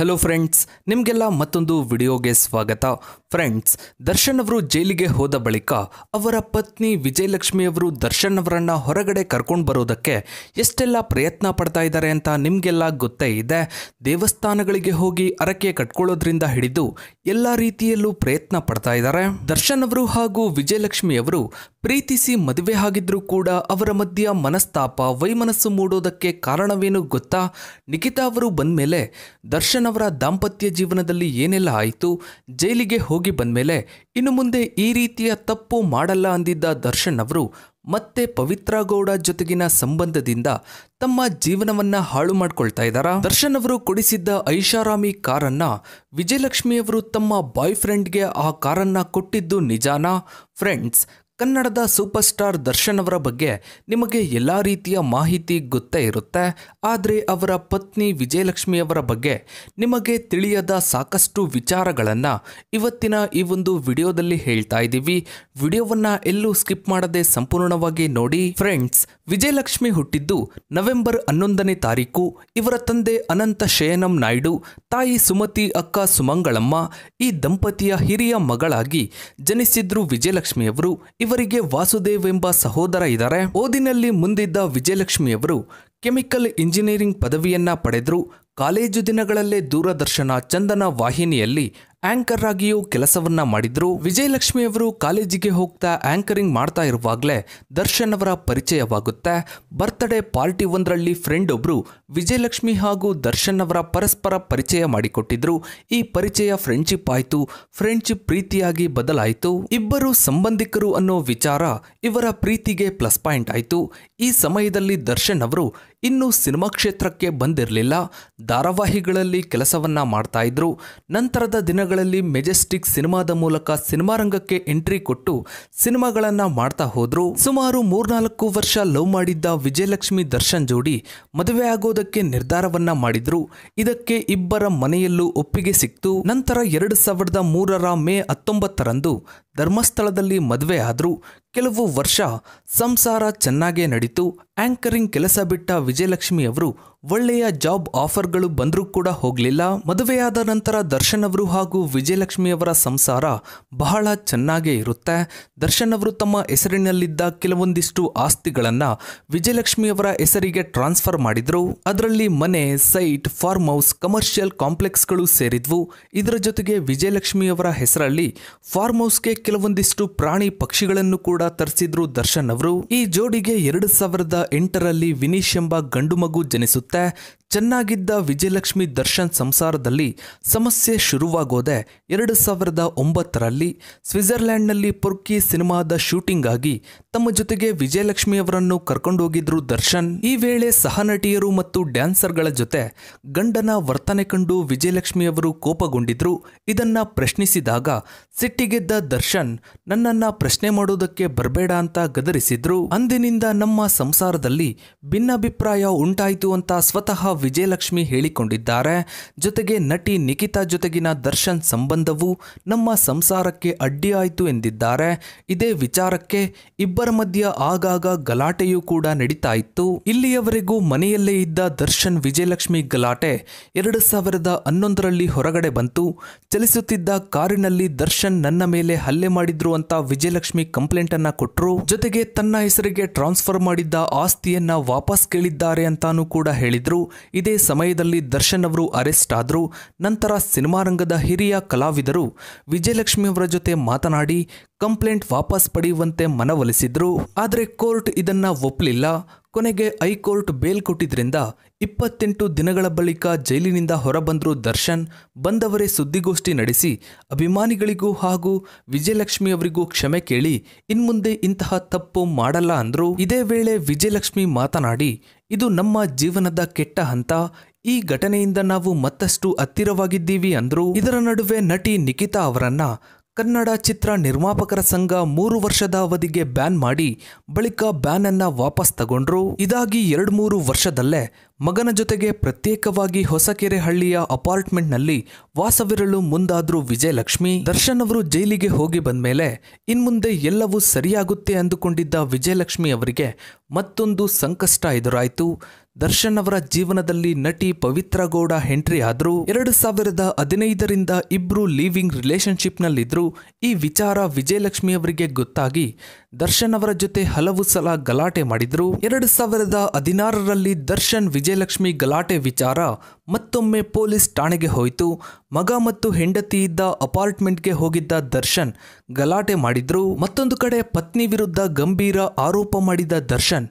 Hello friends, ನಿಮಗೆಲ್ಲ ಮತ್ತೊಂದು ವಿಡಿಯೋಗೆ ಸ್ವಾಗತ. ಫ್ರೆಂಡ್ಸ್, ದರ್ಶನ್ ಅವರು ಜೈಲಿಗೆ ಹೋದ ಬಳಿಕ ಅವರ ಪತ್ನಿ ವಿಜಯಲಕ್ಷ್ಮಿ ಅವರು ದರ್ಶನ್ ಅವರನ್ನ ಹೊರಗಡೆ ಕರ್ಕೊಂಡು ಬರೋದಕ್ಕೆ ಎಷ್ಟೆಲ್ಲ ಪ್ರಯತ್ನ ಪಡ್ತಾ ಇದ್ದಾರೆ ಅಂತ ನಿಮಗೆಲ್ಲ ಗೊತ್ತೇ ಇದೆ. ದೇವಸ್ಥಾನಗಳಿಗೆ ಹೋಗಿ ಹರಕೆ ಕಟ್ಕೊಳ್ಳೋದ್ರಿಂದ ಹಿಡಿದು ಎಲ್ಲ ರೀತಿಯಲ್ಲೂ ಪ್ರಯತ್ನ ಪಡ್ತಾ ಇದ್ದಾರೆ. ದರ್ಶನ್ ಅವರು ಹಾಗೂ ವಿಜಯಲಕ್ಷ್ಮಿ ಅವರು ಪ್ರೀತಿಸಿ ಮದುವೆ ಆಗಿದ್ರೂ ಕೂಡ ಅವರ ಮಧ್ಯ ಮನಸ್ತಾಪ, ವೈಮನಸ್ಸು ಮೂಡೋದಕ್ಕೆ ಕಾರಣವೇನು ಗೊತ್ತಾ? ನಿಖಿತಾ ಅವರು ಬಂದ್ಮೇಲೆ ದರ್ಶನ್ ಅವರ ದಾಂಪತ್ಯ ಜೀವನದಲ್ಲಿ ಏನೆಲ್ಲ ಆಯಿತು, ಜೈಲಿಗೆ ಹೋಗಿ ಬಂದ್ಮೇಲೆ ಇನ್ನು ಮುಂದೆ ಈ ರೀತಿಯ ತಪ್ಪು ಮಾಡಲ್ಲ ಅಂದಿದ್ದ ದರ್ಶನ್ ಅವರು ಮತ್ತೆ ಪವಿತ್ರ ಗೌಡ ಜೊತೆಗಿನ ಸಂಬಂಧದಿಂದ ತಮ್ಮ ಜೀವನವನ್ನ ಹಾಳು ಮಾಡ್ಕೊಳ್ತಾ ಇದ್ದಾರಾ? ದರ್ಶನ್ ಅವರು ಕೊಡಿಸಿದ್ದ ಐಷಾರಾಮಿ ಕಾರನ್ನ ವಿಜಯಲಕ್ಷ್ಮಿ ಅವರು ತಮ್ಮ ಬಾಯ್ ಫ್ರೆಂಡ್ಗೆ ಆ ಕಾರನ್ನ ಕೊಟ್ಟಿದ್ದು ನಿಜಾನಾ? ಫ್ರೆಂಡ್ಸ್, ಕನ್ನಡದ ಸೂಪರ್ ಸ್ಟಾರ್ ದರ್ಶನ್ ಅವರ ಬಗ್ಗೆ ನಿಮಗೆ ಎಲ್ಲ ರೀತಿಯ ಮಾಹಿತಿ ಗೊತ್ತೇ ಇರುತ್ತೆ. ಆದರೆ ಅವರ ಪತ್ನಿ ವಿಜಯಲಕ್ಷ್ಮಿ ಅವರ ಬಗ್ಗೆ ನಿಮಗೆ ತಿಳಿಯದ ಸಾಕಷ್ಟು ವಿಚಾರಗಳನ್ನು ಇವತ್ತಿನ ಈ ಒಂದು ವಿಡಿಯೋದಲ್ಲಿ ಹೇಳ್ತಾ ಇದ್ದೀವಿ. ವಿಡಿಯೋವನ್ನ ಎಲ್ಲೂ ಸ್ಕಿಪ್ ಮಾಡದೆ ಸಂಪೂರ್ಣವಾಗಿ ನೋಡಿ. ಫ್ರೆಂಡ್ಸ್, ವಿಜಯಲಕ್ಷ್ಮಿ ಹುಟ್ಟಿದ್ದು ನವೆಂಬರ್ 11ನೇ ತಾರೀಕು. ಇವರ ತಂದೆ ಅನಂತ ಶಯನಂ ನಾಯ್ಡು, ತಾಯಿ ಸುಮತಿ, ಅಕ್ಕ ಸುಮಂಗಳಮ್ಮ. ಈ ದಂಪತಿಯ ಹಿರಿಯ ಮಗಳಾಗಿ ಜನಿಸಿದ್ರು ವಿಜಯಲಕ್ಷ್ಮಿ ಅವರು. ಇವರಿಗೆ ವಾಸುದೇವ್ ಎಂಬ ಸಹೋದರ ಇದ್ದಾರೆ. ಓದಿನಲ್ಲಿ ಮುಂದಿದ್ದ ವಿಜಯಲಕ್ಷ್ಮಿ ಅವರು ಕೆಮಿಕಲ್ ಇಂಜಿನಿಯರಿಂಗ್ ಪದವಿಯನ್ನ ಪಡೆದ್ರು. ಕಾಲೇಜು ದಿನಗಳಲ್ಲೇ ದೂರದರ್ಶನ ಚಂದನ ವಾಹಿನಿಯಲ್ಲಿ ಆಂಕರ್ ಆಗಿಯೂ ಕೆಲಸವನ್ನ ಮಾಡಿದ್ರು. ವಿಜಯಲಕ್ಷ್ಮಿ ಅವರು ಕಾಲೇಜಿಗೆ ಹೋಗ್ತಾ ಆಂಕರಿಂಗ್ ಮಾಡ್ತಾ ಇರುವಾಗಲೇ ದರ್ಶನ್ ಅವರ ಪರಿಚಯವಾಗುತ್ತೆ. ಬರ್ತ್ಡೇ ಪಾರ್ಟಿ ಒಂದರಲ್ಲಿ ಫ್ರೆಂಡ್ ಒಬ್ರು ವಿಜಯಲಕ್ಷ್ಮಿ ಹಾಗೂ ದರ್ಶನ್ ಅವರ ಪರಸ್ಪರ ಪರಿಚಯ ಮಾಡಿಕೊಟ್ಟಿದ್ರು. ಈ ಪರಿಚಯ ಫ್ರೆಂಡ್ಶಿಪ್ ಆಯ್ತು. ಫ್ರೆಂಡ್ಶಿಪ್ ಪ್ರೀತಿಯಾಗಿ ಬದಲಾಯಿತು. ಇಬ್ಬರು ಸಂಬಂಧಿಕರು ಅನ್ನೋ ವಿಚಾರ ಇವರ ಪ್ರೀತಿಗೆ ಪ್ಲಸ್ ಪಾಯಿಂಟ್ ಆಯ್ತು. ಈ ಸಮಯದಲ್ಲಿ ದರ್ಶನ್ ಅವರು ಇನ್ನೂ ಸಿನಿಮಾ ಕ್ಷೇತ್ರಕ್ಕೆ ಬಂದಿರಲಿಲ್ಲ. ಧಾರಾವಾಹಿಗಳಲ್ಲಿ ಕೆಲಸವನ್ನ ಮಾಡ್ತಾ ಇದ್ರು. ನಂತರದ ದಿನಗಳಲ್ಲಿ ಮೆಜೆಸ್ಟಿಕ್ ಸಿನಿಮಾದ ಮೂಲಕ ಸಿನಿಮಾ ರಂಗಕ್ಕೆ ಎಂಟ್ರಿ ಕೊಟ್ಟು ಸಿನಿಮಾಗಳನ್ನ ಮಾಡ್ತಾ ಹೋದ್ರು. ಸುಮಾರು 3-4 ವರ್ಷ ಲವ್ ಮಾಡಿದ್ದ ವಿಜಯಲಕ್ಷ್ಮಿ ದರ್ಶನ್ ಜೋಡಿ ಮದುವೆ ಆಗೋದಕ್ಕೆ ನಿರ್ಧಾರವನ್ನ ಮಾಡಿದ್ರು. ಇದಕ್ಕೆ ಇಬ್ಬರ ಮನೆಯಲ್ಲೂ ಒಪ್ಪಿಗೆ ಸಿಕ್ತು. ನಂತರ 2003ರ ಮೇ 19ರಂದು ಧರ್ಮಸ್ಥಳದಲ್ಲಿ ಮದುವೆ ಆದ್ರು. ಕೆಲವು ವರ್ಷ ಸಂಸಾರ ಚೆನ್ನಾಗೇ ನಡೀತು. ಆಂಕರಿಂಗ್ ಕೆಲಸ ಬಿಟ್ಟ ವಿಜಯಲಕ್ಷ್ಮಿ ಅವರು ಒಳ್ಳೆಯ ಜಾಬ್ ಆಫರ್ಗಳು ಬಂದರೂ ಕೂಡ ಹೋಗಲಿಲ್ಲ. ಮದುವೆಯಾದ ನಂತರ ದರ್ಶನ್ ಅವರು ಹಾಗೂ ವಿಜಯಲಕ್ಷ್ಮಿ ಅವರ ಸಂಸಾರ ಬಹಳ ಚೆನ್ನಾಗೇ ಇರುತ್ತೆ. ದರ್ಶನ್ ಅವರು ತಮ್ಮ ಹೆಸರಿನಲ್ಲಿದ್ದ ಕೆಲವೊಂದಿಷ್ಟು ಆಸ್ತಿಗಳನ್ನ ವಿಜಯಲಕ್ಷ್ಮಿ ಅವರ ಹೆಸರಿಗೆ ಟ್ರಾನ್ಸ್ಫರ್ ಮಾಡಿದ್ರು. ಅದರಲ್ಲಿ ಮನೆ, ಸೈಟ್, ಫಾರ್ಮ್ ಹೌಸ್, ಕಮರ್ಷಿಯಲ್ ಕಾಂಪ್ಲೆಕ್ಸ್ಗಳು ಸೇರಿದ್ವು. ಇದರ ಜೊತೆಗೆ ವಿಜಯಲಕ್ಷ್ಮಿ ಅವರ ಹೆಸರಲ್ಲಿ ಫಾರ್ಮ್ ಹೌಸ್ಗೆ ಕೆಲವೊಂದಿಷ್ಟು ಪ್ರಾಣಿ ಪಕ್ಷಿಗಳನ್ನು ಕೂಡ ತರಿಸಿದ್ರು ದರ್ಶನ್ ಅವರು. ಈ ಜೋಡಿಗೆ 2008ರಲ್ಲಿ ವಿನೀಶ್ ಎಂಬ ಗಂಡು ಮಗು ಜನಿಸುತ್ತೆ. ಚೆನ್ನಾಗಿದ್ದ ವಿಜಯಲಕ್ಷ್ಮಿ ದರ್ಶನ್ ಸಂಸಾರದಲ್ಲಿ ಸಮಸ್ಯೆ ಶುರುವಾಗೋದೆ 2009ರಲ್ಲಿ. ಸ್ವಿಟ್ಜರ್ಲ್ಯಾಂಡ್ನಲ್ಲಿ ಪೊರ್ಕಿ ಸಿನಿಮಾದ ಶೂಟಿಂಗ್ ಆಗಿ ತಮ್ಮ ಜೊತೆಗೆ ವಿಜಯಲಕ್ಷ್ಮಿ ಅವರನ್ನು ಕರ್ಕೊಂಡೋಗಿದ್ರು ದರ್ಶನ್. ಈ ವೇಳೆ ಸಹನಟಿಯರು ಮತ್ತು ಡ್ಯಾನ್ಸರ್ಗಳ ಜೊತೆ ಗಂಡನ ವರ್ತನೆ ಕಂಡು ವಿಜಯಲಕ್ಷ್ಮಿ ಅವರು ಕೋಪಗೊಂಡಿದ್ರು. ಇದನ್ನ ಪ್ರಶ್ನಿಸಿದಾಗ ಸಿಟ್ಟಿಗೆದ್ದ ದರ್ಶನ್ ನನ್ನನ್ನ ಪ್ರಶ್ನೆ ಮಾಡೋದಕ್ಕೆ ಬರಬೇಡ ಅಂತ ಗದರಿಸಿದ್ರು. ಅಂದಿನಿಂದ ನಮ್ಮ ಸಂಸಾರದಲ್ಲಿ ಭಿನ್ನಾಭಿಪ್ರಾಯ ಉಂಟಾಯಿತು ಅಂತ ಸ್ವತಃ ವಿಜಯಲಕ್ಷ್ಮಿ ಹೇಳಿಕೊಂಡಿದ್ದಾರೆ. ಜೊತೆಗೆ ನಟಿ ನಿಖಿತಾ ಜೊತೆಗಿನ ದರ್ಶನ್ ಸಂಬಂಧವು ನಮ್ಮ ಸಂಸಾರಕ್ಕೆ ಅಡ್ಡಿಯಾಯಿತು ಎಂದಿದ್ದಾರೆ. ಇದೇ ವಿಚಾರಕ್ಕೆ ಇಬ್ಬರ ಮಧ್ಯ ಆಗಾಗ ಗಲಾಟೆಯೂ ಕೂಡ ನಡೀತಾ ಇತ್ತು. ಇಲ್ಲಿಯವರೆಗೂ ಮನೆಯಲ್ಲೇ ಇದ್ದ ದರ್ಶನ್ ವಿಜಯಲಕ್ಷ್ಮಿ ಗಲಾಟೆ 2011ರಲ್ಲಿ ಹೊರಗಡೆ ಬಂತು. ಚಲಿಸುತ್ತಿದ್ದ ಕಾರಿನಲ್ಲಿ ದರ್ಶನ್ ನನ್ನ ಮೇಲೆ ಹಲ್ಲೆ ಮಾಡಿದ್ರು ಅಂತ ವಿಜಯಲಕ್ಷ್ಮಿ ಕಂಪ್ಲೇಂಟ್ ಅನ್ನ ಕೊಟ್ರು. ಜೊತೆಗೆ ತನ್ನ ಹೆಸರಿಗೆ ಟ್ರಾನ್ಸ್ಫರ್ ಮಾಡಿದ್ದ ಆಸ್ತಿಯನ್ನ ವಾಪಸ್ ಕೇಳಿದ್ದಾರೆ ಅಂತಾನೂ ಕೂಡ ಹೇಳಿದ್ರು. ಇದೇ ಸಮಯದಲ್ಲಿ ದರ್ಶನ್ ಅವರು ಅರೆಸ್ಟ್ ಆದ್ರು. ನಂತರ ಸಿನಿಮಾ ರಂಗದ ಹಿರಿಯ ಕಲಾವಿದರು ವಿಜಯಲಕ್ಷ್ಮಿ ಅವರ ಜೊತೆ ಮಾತನಾಡಿ ಕಂಪ್ಲೇಂಟ್ ವಾಪಸ್ ಪಡೆಯುವಂತೆ ಮನವೊಲಿಸಿದ್ರು. ಆದರೆ ಕೋರ್ಟ್ ಇದನ್ನ ಒಪ್ಪಲಿಲ್ಲ. ಕೊನೆಗೆ ಹೈಕೋರ್ಟ್ ಬೇಲ್ ಕೊಟ್ಟಿದ್ರಿಂದ 28 ದಿನಗಳ ಬಳಿಕ ಜೈಲಿನಿಂದ ಹೊರಬಂದ್ರು ದರ್ಶನ್. ಬಂದವರೇ ಸುದ್ದಿಗೋಷ್ಠಿ ನಡೆಸಿ ಅಭಿಮಾನಿಗಳಿಗೂ ಹಾಗೂ ವಿಜಯಲಕ್ಷ್ಮಿ ಅವರಿಗೂ ಕ್ಷಮೆ ಕೇಳಿ ಇನ್ಮುಂದೆ ಇಂತಹ ತಪ್ಪು ಮಾಡಲ್ಲ ಅಂದ್ರು. ಇದೇ ವೇಳೆ ವಿಜಯಲಕ್ಷ್ಮಿ ಮಾತನಾಡಿ, ಇದು ನಮ್ಮ ಜೀವನದ ಕೆಟ್ಟ ಹಂತ. ಈ ಘಟನೆಯಿಂದ ನಾವು ಮತ್ತಷ್ಟು ಹತ್ತಿರವಾಗಿದ್ದೀವಿ ಅಂದ್ರು. ಇದರ ನಡುವೆ ನಟಿ ನಿಖಿತಾ ಅವರನ್ನ ಕನ್ನಡ ಚಿತ್ರ ನಿರ್ಮಾಪಕರ ಸಂಘ 3 ವರ್ಷದ ಅವಧಿಗೆ ಬ್ಯಾನ್ ಮಾಡಿ ಬಳಿಕ ಬ್ಯಾನ್ ಅನ್ನ ವಾಪಸ್ ತಗೊಂಡ್ರು. ಇದಾಗಿ 2-3 ವರ್ಷದಲ್ಲೇ ಮಗನ ಜೊತೆಗೆ ಪ್ರತ್ಯೇಕವಾಗಿ ಹೊಸಕೆರೆಹಳ್ಳಿಯ ಅಪಾರ್ಟ್ಮೆಂಟ್ನಲ್ಲಿ ವಾಸವಿರಲು ಮುಂದಾದ್ರು ವಿಜಯಲಕ್ಷ್ಮಿ. ದರ್ಶನ್ ಅವರು ಜೈಲಿಗೆ ಹೋಗಿ ಬಂದ್ಮೇಲೆ ಇನ್ಮುಂದೆ ಎಲ್ಲವೂ ಸರಿಯಾಗುತ್ತೆ ಅಂದುಕೊಂಡಿದ್ದ ವಿಜಯಲಕ್ಷ್ಮಿ ಅವರಿಗೆ ಮತ್ತೊಂದು ಸಂಕಷ್ಟ ಎದುರಾಯಿತು. ದರ್ಶನ್ ಅವರ ಜೀವನದಲ್ಲಿ ನಟಿ ಪವಿತ್ರ ಗೌಡ ಎಂಟ್ರಿ ಆದ್ರು. 2015ರಿಂದ ಇಬ್ರು ಲಿವಿಂಗ್ ರಿಲೇಶನ್ಶಿಪ್ ನಲ್ಲಿದ್ರು. ಈ ವಿಚಾರ ವಿಜಯಲಕ್ಷ್ಮಿ ಅವರಿಗೆ ಗೊತ್ತಾಗಿ ದರ್ಶನ್ ಅವರ ಜೊತೆ ಹಲವು ಸಲ ಗಲಾಟೆ ಮಾಡಿದ್ರು. 2016ರಲ್ಲಿ ದರ್ಶನ್ ವಿಜಯಲಕ್ಷ್ಮಿ ಗಲಾಟೆ ವಿಚಾರ ಮತ್ತೊಮ್ಮೆ ಪೊಲೀಸ್ ಠಾಣೆಗೆ ಹೋಯಿತು. ಮಗ ಮತ್ತು ಹೆಂಡತಿ ಇದ್ದ ಅಪಾರ್ಟ್ಮೆಂಟ್ಗೆ ಹೋಗಿದ್ದ ದರ್ಶನ್ ಗಲಾಟೆ ಮಾಡಿದ್ರು. ಮತ್ತೊಂದು ಕಡೆ ಪತ್ನಿ ವಿರುದ್ಧ ಗಂಭೀರ ಆರೋಪ ಮಾಡಿದ ದರ್ಶನ್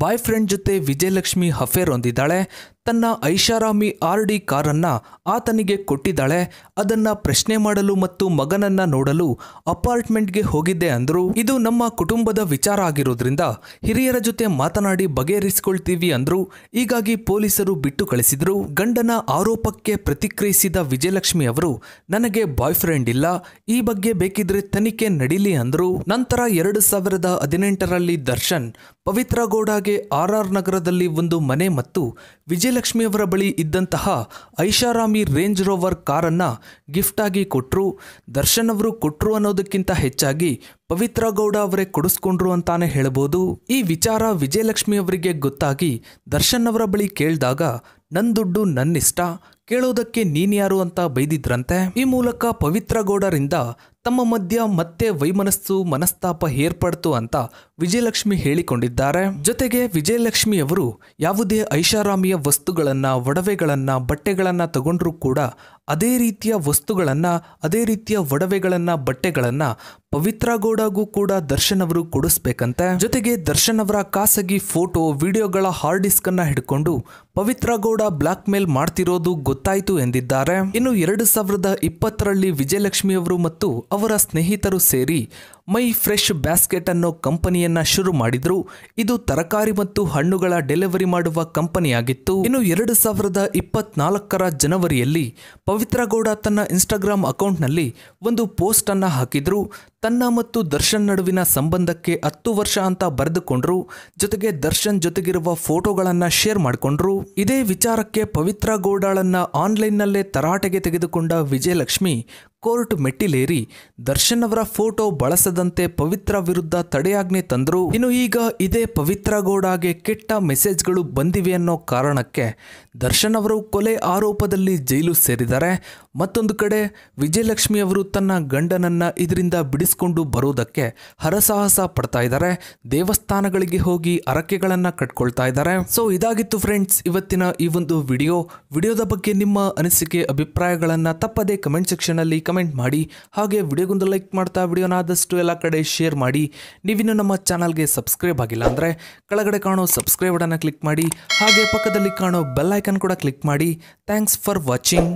ಬಾಯ್ ಫ್ರೆಂಡ್ ಜೊತೆ ವಿಜಯಲಕ್ಷ್ಮಿ ಅಫೇರ್ ಹೊಂದಿದ್ದಾಳೆ. ತನ್ನ ಐಷಾರಾಮಿ RD ಕಾರನ್ನ ಆತನಿಗೆ ಕೊಟ್ಟಿದ್ದಾಳೆ. ಅದನ್ನ ಪ್ರಶ್ನೆ ಮಾಡಲು ಮತ್ತು ಮಗನನ್ನ ನೋಡಲು ಅಪಾರ್ಟ್ಮೆಂಟ್ಗೆ ಹೋಗಿದ್ದೆ ಅಂದ್ರು. ಇದು ನಮ್ಮ ಕುಟುಂಬದ ವಿಚಾರ ಆಗಿರೋದ್ರಿಂದ ಹಿರಿಯರ ಜೊತೆ ಮಾತನಾಡಿ ಬಗೆಹರಿಸಿಕೊಳ್ತೀವಿ ಅಂದ್ರು. ಹೀಗಾಗಿ ಪೊಲೀಸರು ಬಿಟ್ಟು ಕಳಿಸಿದ್ರು. ಗಂಡನ ಆರೋಪಕ್ಕೆ ಪ್ರತಿಕ್ರಿಯಿಸಿದ ವಿಜಯಲಕ್ಷ್ಮಿ ಅವರು, ನನಗೆ ಬಾಯ್ ಫ್ರೆಂಡ್ ಇಲ್ಲ, ಈ ಬಗ್ಗೆ ಬೇಕಿದ್ರೆ ತನಿಖೆ ನಡೀಲಿ ಅಂದ್ರು. ನಂತರ 2018ರಲ್ಲಿ ದರ್ಶನ್ ಪವಿತ್ರ ಗೌಡಗೆ RR ನಗರದಲ್ಲಿ ಒಂದು ಮನೆ ಮತ್ತು ವಿಜಯಲಕ್ಷ್ಮಿ ಅವರ ಬಳಿ ಇದ್ದಂತಹ ಐಷಾರಾಮಿ ರೇಂಜ್ ರೋವರ್ ಕಾರನ್ನ ಗಿಫ್ಟ್ ಆಗಿ ಕೊಟ್ರು. ದರ್ಶನ್ ಅವರು ಕೊಟ್ರು ಅನ್ನೋದಕ್ಕಿಂತ ಹೆಚ್ಚಾಗಿ ಪವಿತ್ರ ಗೌಡ ಅವರೇ ಕೊಡಿಸ್ಕೊಂಡ್ರು ಅಂತಾನೆ ಹೇಳಬಹುದು. ಈ ವಿಚಾರ ವಿಜಯಲಕ್ಷ್ಮಿ ಅವರಿಗೆ ಗೊತ್ತಾಗಿ ದರ್ಶನ್ ಅವರ ಬಳಿ ಕೇಳಿದಾಗ ನನ್ ದುಡ್ಡು ನನ್ನಿಷ್ಟ, ಕೇಳೋದಕ್ಕೆ ನೀನ್ಯಾರು ಅಂತ ಬೈದಿದ್ರಂತೆ. ಈ ಮೂಲಕ ಪವಿತ್ರ ಗೌಡರಿಂದ ತಮ್ಮ ಮಧ್ಯ ಮತ್ತೆ ವೈಮನಸ್ಸು ಮನಸ್ತಾಪ ಏರ್ಪಡ್ತು ಅಂತ ವಿಜಯಲಕ್ಷ್ಮಿ ಹೇಳಿಕೊಂಡಿದ್ದಾರೆ. ಜೊತೆಗೆ ವಿಜಯಲಕ್ಷ್ಮಿ ಅವರು ಯಾವುದೇ ಐಷಾರಾಮಿಯ ವಸ್ತುಗಳನ್ನ, ಒಡವೆಗಳನ್ನ, ಬಟ್ಟೆಗಳನ್ನ ತಗೊಂಡ್ರೂ ಕೂಡ ಅದೇ ರೀತಿಯ ವಸ್ತುಗಳನ್ನ, ಅದೇ ರೀತಿಯ ಒಡವೆಗಳನ್ನ, ಬಟ್ಟೆಗಳನ್ನ ಪವಿತ್ರ ಗೌಡಗೂ ಕೂಡ ದರ್ಶನ್ ಅವರು ಕೊಡಿಸ್ಬೇಕಂತೆ. ಜೊತೆಗೆ ದರ್ಶನ್ ಅವರ ಖಾಸಗಿ ಫೋಟೋ, ವಿಡಿಯೋಗಳ ಹಾರ್ಡ್ ಡಿಸ್ಕ್ ಅನ್ನ ಹಿಡ್ಕೊಂಡು ಪವಿತ್ರ ಗೌಡ ಬ್ಲಾಕ್ ಮೇಲ್ ಮಾಡ್ತಿರೋದು ಗೊತ್ತಾಯ್ತು ಎಂದಿದ್ದಾರೆ. ಇನ್ನು 2020ರಲ್ಲಿ ವಿಜಯಲಕ್ಷ್ಮಿ ಅವರು ಮತ್ತು ಅವರ ಸ್ನೇಹಿತರು ಸೇರಿ ಮೈ ಫ್ರೆಶ್ ಬ್ಯಾಸ್ಕೆಟ್ ಅನ್ನೋ ಕಂಪನಿಯನ್ನ ಶುರು ಮಾಡಿದ್ರು. ಇದು ತರಕಾರಿ ಮತ್ತು ಹಣ್ಣುಗಳ ಡೆಲಿವರಿ ಮಾಡುವ ಕಂಪನಿಯಾಗಿತ್ತು. ಇನ್ನು 2024ರ ಜನವರಿಯಲ್ಲಿ ಪವಿತ್ರ ಗೌಡ ತನ್ನ ಇನ್ಸ್ಟಾಗ್ರಾಮ್ ಅಕೌಂಟ್ನಲ್ಲಿ ಒಂದು ಪೋಸ್ಟ್ ಅನ್ನ ಹಾಕಿದ್ರು. ತನ್ನ ಮತ್ತು ದರ್ಶನ್ ನಡುವಿನ ಸಂಬಂಧಕ್ಕೆ 10 ವರ್ಷ ಅಂತ ಬರೆದುಕೊಂಡ್ರು. ಜೊತೆಗೆ ದರ್ಶನ್ ಜೊತೆಗಿರುವ ಫೋಟೋಗಳನ್ನ ಶೇರ್ ಮಾಡಿಕೊಂಡ್ರು. ಇದೇ ವಿಚಾರಕ್ಕೆ ಪವಿತ್ರ ಗೌಡಳನ್ನ ಆನ್ಲೈನ್ನಲ್ಲೇ ತರಾಟೆಗೆ ತೆಗೆದುಕೊಂಡ ವಿಜಯಲಕ್ಷ್ಮಿ ಕೋರ್ಟ್ ಮೆಟ್ಟಿಲೇರಿ ದರ್ಶನ್ ಅವರ ಫೋಟೋ ಬಳಸದಂತೆ ಪವಿತ್ರ ವಿರುದ್ಧ ತಡೆಯಾಜ್ಞೆ ತಂದ್ರು. ಇನ್ನು ಈಗ ಇದೇ ಪವಿತ್ರ ಗೌಡಗೆ ಕೆಟ್ಟ ಮೆಸೇಜ್ಗಳು ಬಂದಿವೆ ಅನ್ನೋ ಕಾರಣಕ್ಕೆ ದರ್ಶನ್ ಅವರು ಕೊಲೆ ಆರೋಪದಲ್ಲಿ ಜೈಲು ಸೇರಿದ್ದಾರೆ. ಮತ್ತೊಂದು ಕಡೆ ವಿಜಯಲಕ್ಷ್ಮಿ ಅವರು ತನ್ನ ಗಂಡನನ್ನ ಇದರಿಂದ ಬಿಡಿಸಿಕೊಂಡು ಬರೋದಕ್ಕೆ ಹರಸಾಹಸ ಪಡ್ತಾ ಇದ್ದಾರೆ. ದೇವಸ್ಥಾನಗಳಿಗೆ ಹೋಗಿ ಹರಕೆಗಳನ್ನ ಕಟ್ಕೊಳ್ತಾ ಇದ್ದಾರೆ. ಸೊ ಇದಾಗಿತ್ತು ಫ್ರೆಂಡ್ಸ್ ಇವತ್ತಿನ ಈ ಒಂದು ವಿಡಿಯೋದ ಬಗ್ಗೆ ನಿಮ್ಮ ಅನಿಸಿಕೆ, ಅಭಿಪ್ರಾಯಗಳನ್ನ ತಪ್ಪದೆ ಕಮೆಂಟ್ ಸೆಕ್ಷನ್ ಅಲ್ಲಿ ಕಮೆಂಟ್ ಮಾಡಿ. ಹಾಗೆ ವಿಡಿಯೋಗೊಂದು ಲೈಕ್ ಮಾಡ್ತಾ ವಿಡಿಯೋನ ಆದಷ್ಟು ಎಲ್ಲ ಕಡೆ ಶೇರ್ ಮಾಡಿ. ನೀವಿನ್ನು ನಮ್ಮ ಚಾನಲ್ಗೆ ಸಬ್ಸ್ಕ್ರೈಬ್ ಆಗಿಲ್ಲ ಅಂದ್ರೆ ಕೆಳಗಡೆ ಕಾಣೋ ಸಬ್ಸ್ಕ್ರೈಬ್ ಬಟನ್ ಕ್ಲಿಕ್ ಮಾಡಿ. ಹಾಗೆ ಪಕ್ಕದಲ್ಲಿ ಕಾಣೋ ಬೆಲ್ ಐಕನ್ ಕೂಡ ಕ್ಲಿಕ್ ಮಾಡಿ. Thanks for watching.